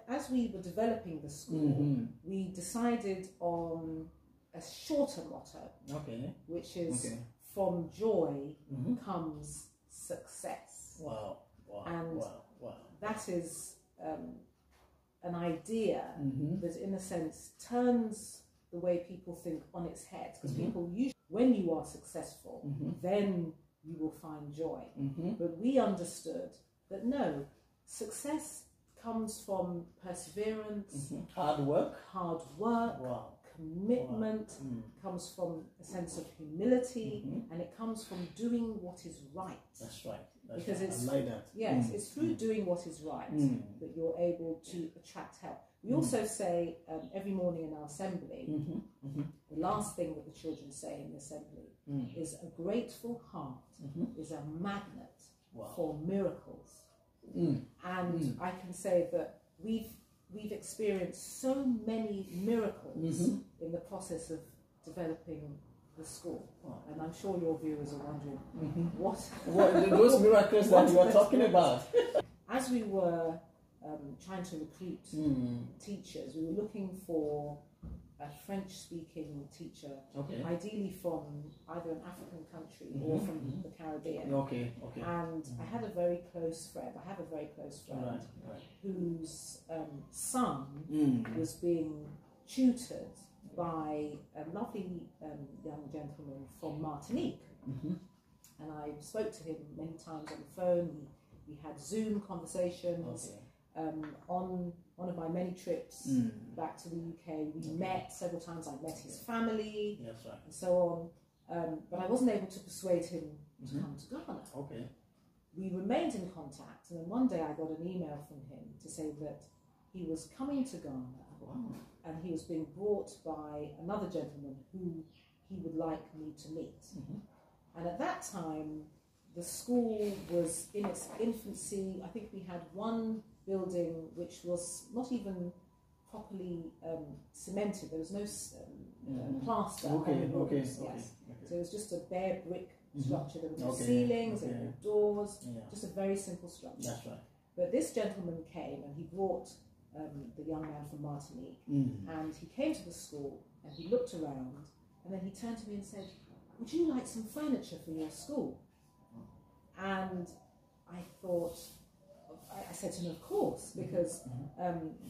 as we were developing the school, we decided on a shorter motto, which is from joy comes success. Wow. And that is an idea that, in a sense, turns the way people think on its head. Because people usually, when you are successful, then you will find joy. But we understood that no, success comes from perseverance, hard work, commitment, comes from a sense of humility, and it comes from doing what is right. That's right. Because I like that. Yes, it's through doing what is right that you're able to attract help. We also say every morning in our assembly, the last thing that the children say in the assembly is a grateful heart is a magnet for miracles. And I can say that we've experienced so many miracles in the process of developing the school, and I'm sure your viewers are wondering what those miracles that you are talking about. As we were trying to recruit teachers, we were looking for a French-speaking teacher, ideally from either an African country or from the Caribbean. And I had a very close friend. I have a very close friend whose son was being tutored by a lovely young gentleman from Martinique. And I spoke to him many times on the phone. We had Zoom conversations. On one of my many trips back to the UK, we met several times. I met his family and so on. But I wasn't able to persuade him to come to Ghana. We remained in contact, and then one day I got an email from him to say that he was coming to Ghana. And he was being brought by another gentleman who he would like me to meet. And at that time, the school was in its infancy. I think we had one building which was not even properly cemented. There was no plaster. So it was just a bare brick structure. There were no ceilings, there were no doors, just a very simple structure. But this gentleman came and he brought the young man from Martinique, and he came to the school and he looked around, and then he turned to me and said, "Would you like some furniture for your school?" And I thought, I said to him, of course, because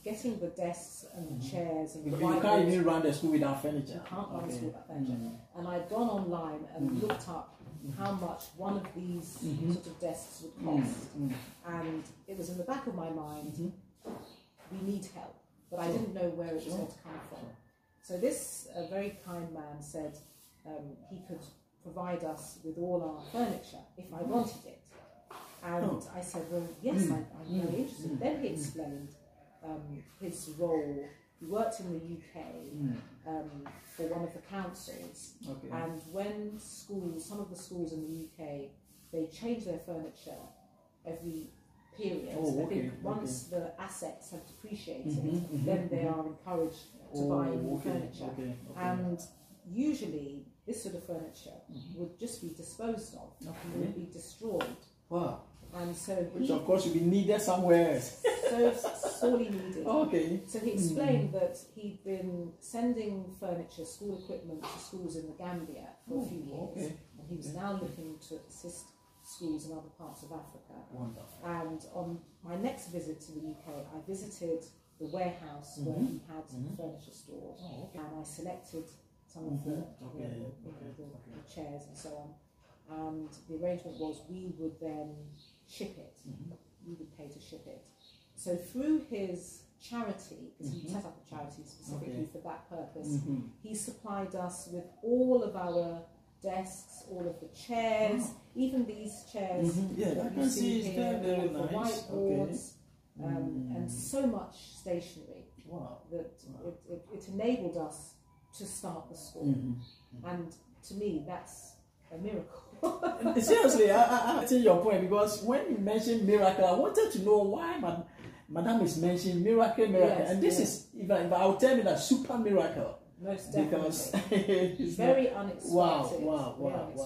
getting the desks and the chairs and the whiteboards, you can't even run the school without furniture. You can't run the school without furniture. And I'd gone online and looked up how much one of these sort of desks would cost, and it was in the back of my mind, we need help, but I didn't know where it was going to come from. So this very kind man said he could provide us with all our furniture if I wanted it. And I said, well, yes, I'm very interested. Then he explained his role. He worked in the UK for one of the councils. And when schools, some of the schools in the UK, they change their furniture every period. I think once the assets have depreciated, then they are encouraged to buy new furniture. And usually this sort of furniture would just be disposed of, it would be destroyed. And so which of course would be needed somewhere. So sorely needed. So he explained that he'd been sending furniture, school equipment to schools in the Gambia for a few years, and he was now looking to assist schools in other parts of Africa. And on my next visit to the UK, I visited the warehouse where he had furniture stored, and I selected some of the chairs and so on. And the arrangement was we would then ship it. We would pay to ship it. So through his charity, because he set up a charity specifically for that purpose, he supplied us with all of our desks, all of the chairs, even these chairs that you see here, very the whiteboards, and so much stationery that it enabled us to start the school. And to me, that's a miracle. Seriously, I take your point, because when you mentioned miracle, I wanted to know why Madame is mentioning miracle, and this is, if I'll tell you that super miracle. Most definitely. Because it's very unexpected. Wow. Yes.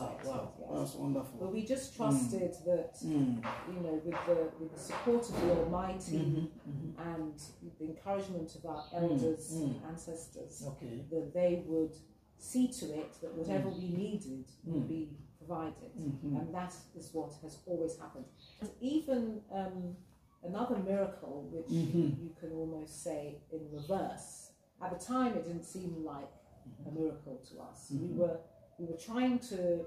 That's wonderful. But we just trusted that, you know, with the support of the Almighty and the encouragement of our elders and ancestors, that they would see to it that whatever we needed would be provided. And that is what has always happened. And even another miracle, which you can almost say in reverse. At the time, it didn't seem like a miracle to us. We were trying to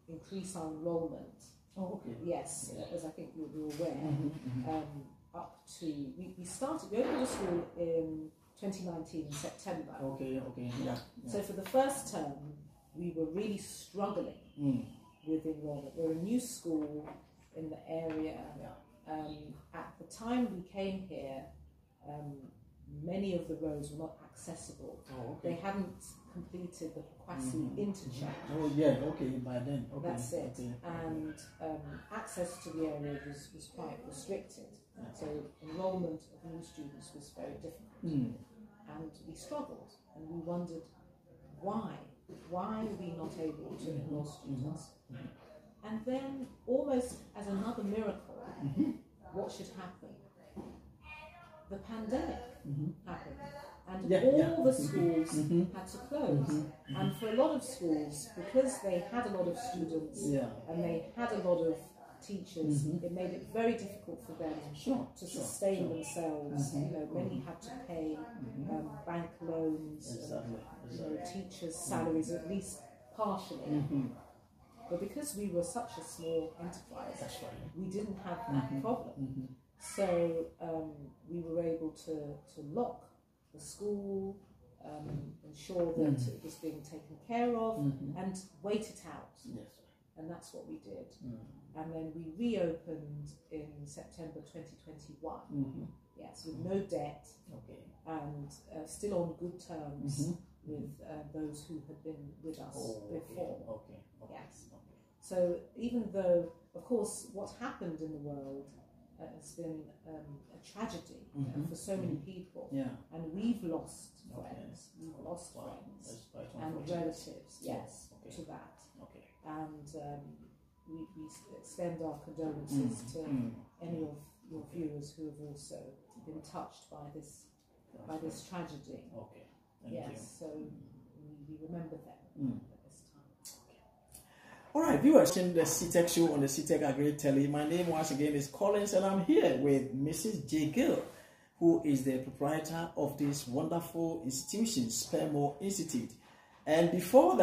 increase our enrollment. Oh, okay. Yes, as I think you're aware. Up to we opened the school in 2019 in September. Okay. Yeah. So for the first term, we were really struggling with enrollment. We're a new school in the area. At the time we came here, many of the roads were not accessible. They hadn't completed the Pokwasi interchange. By then. That's it. And access to the area was quite restricted. So enrollment of new students was very difficult. And we struggled, and we wondered why are we not able to enroll students? And then, almost as another miracle, what should happen? The pandemic happened, and all the schools had to close. And for a lot of schools, because they had a lot of students and they had a lot of teachers, it made it very difficult for them to sustain themselves. You know, many had to pay bank loans, you know, teachers' salaries, at least partially. But because we were such a small enterprise, we didn't have that problem. So we were able to lock the school, ensure that it was being taken care of, and wait it out. And that's what we did. And then we reopened in September 2021. Yes, with no debt, and still on good terms with those who had been with us before. Yes. So even though, of course, what happened in the world has been a tragedy for so many people, and we've lost friends, we've lost friends and relatives, to that. And we extend our condolences to any of your viewers who have also been touched by this tragedy. Thank you. So we remember them at this time. All right, viewers, in the CTEC show on the CTEC Agri Telly. My name once again is Collins, and I'm here with Mrs. Jay Gayle, who is the proprietor of this wonderful institution, Spermo Institute. And before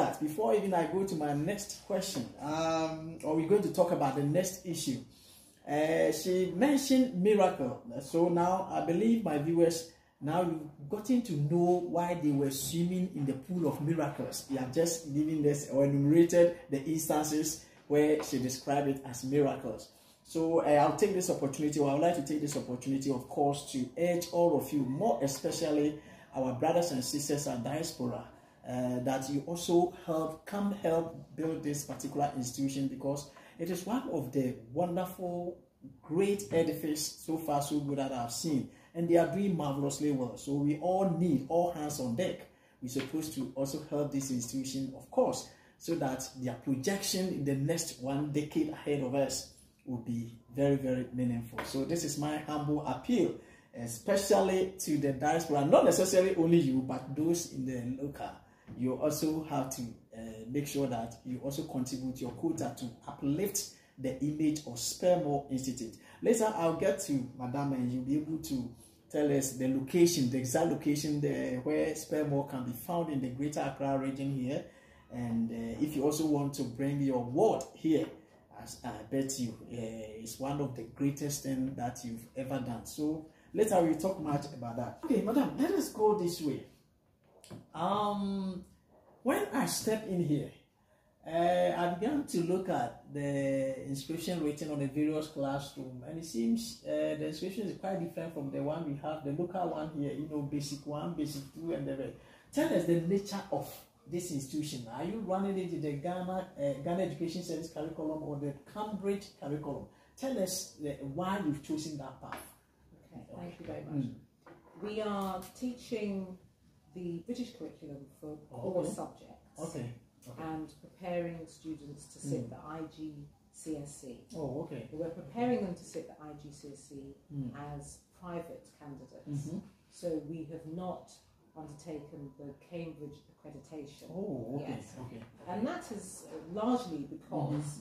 even I go to my next question, or we're going to talk about the next issue, she mentioned miracle. So now I believe my viewers, now you've gotten to know why they were swimming in the pool of miracles. You have just given this or enumerated the instances where she described it as miracles. So I'll take this opportunity, or I would like to take this opportunity, of course, to urge all of you, more especially our brothers and sisters at diaspora, that you also come help build this particular institution, because it is one of the wonderful, great edifices so far so good that I've seen, and they are doing marvelously well. So we all need all hands on deck. We're supposed to also help this institution, of course, so that their projection in the next 1 decade ahead of us will be very, very meaningful. So this is my humble appeal, especially to the diaspora, not necessarily only you, but those in the local. You also have to make sure that you also contribute your quota to uplift the image of Spermo Institute. Later, I'll get to Madam, and you'll be able to tell us the location, the exact location there where Spermo can be found in the Greater Accra region here. And if you also want to bring your word here, as I bet you, it's one of the greatest things that you've ever done. So later we'll talk much about that. Okay, Madam, let us go this way. When I stepped in here, I began to look at the inscription written on the various classrooms, and it seems the inscription is quite different from the one we have, the local one here, you know, basic 1, basic 2, and the rest. Tell us the nature of this institution. Are you running it in the Ghana Education Service curriculum or the Cambridge curriculum? Tell us why you've chosen that path. Okay, thank you very much. We are teaching the British curriculum for core subjects and preparing students to sit the IGCSE. Oh, okay. We're preparing them to sit the IGCSE as private candidates. So we have not undertaken the Cambridge accreditation. Oh, okay. Yes. Okay. And that is largely because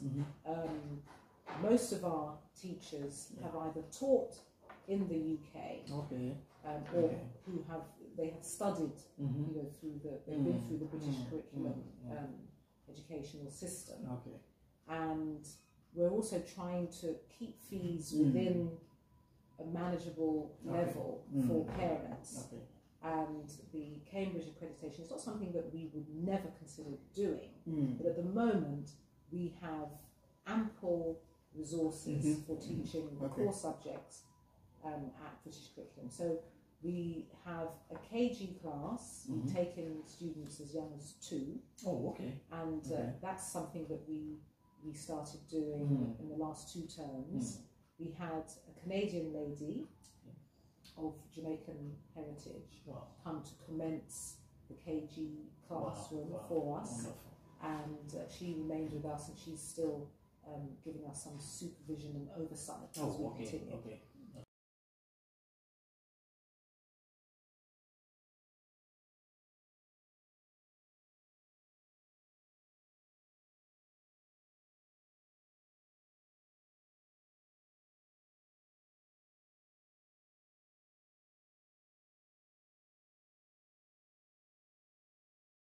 most of our teachers have either taught in the UK or who have studied, you know, they've been through the British curriculum educational system. Okay. And we're also trying to keep fees within a manageable level for parents. Okay. And the Cambridge accreditation is not something that we would never consider doing, but at the moment we have ample resources for teaching the core subjects at British curriculum. So we have a KG class. We've taken students as young as 2. Oh, okay. And that's something that we started doing in the last 2 terms. We had a Canadian lady of Jamaican heritage come to commence the KG classroom for us. Wonderful. And she remained with us, and she's still giving us some supervision and oversight as we continue. Okay.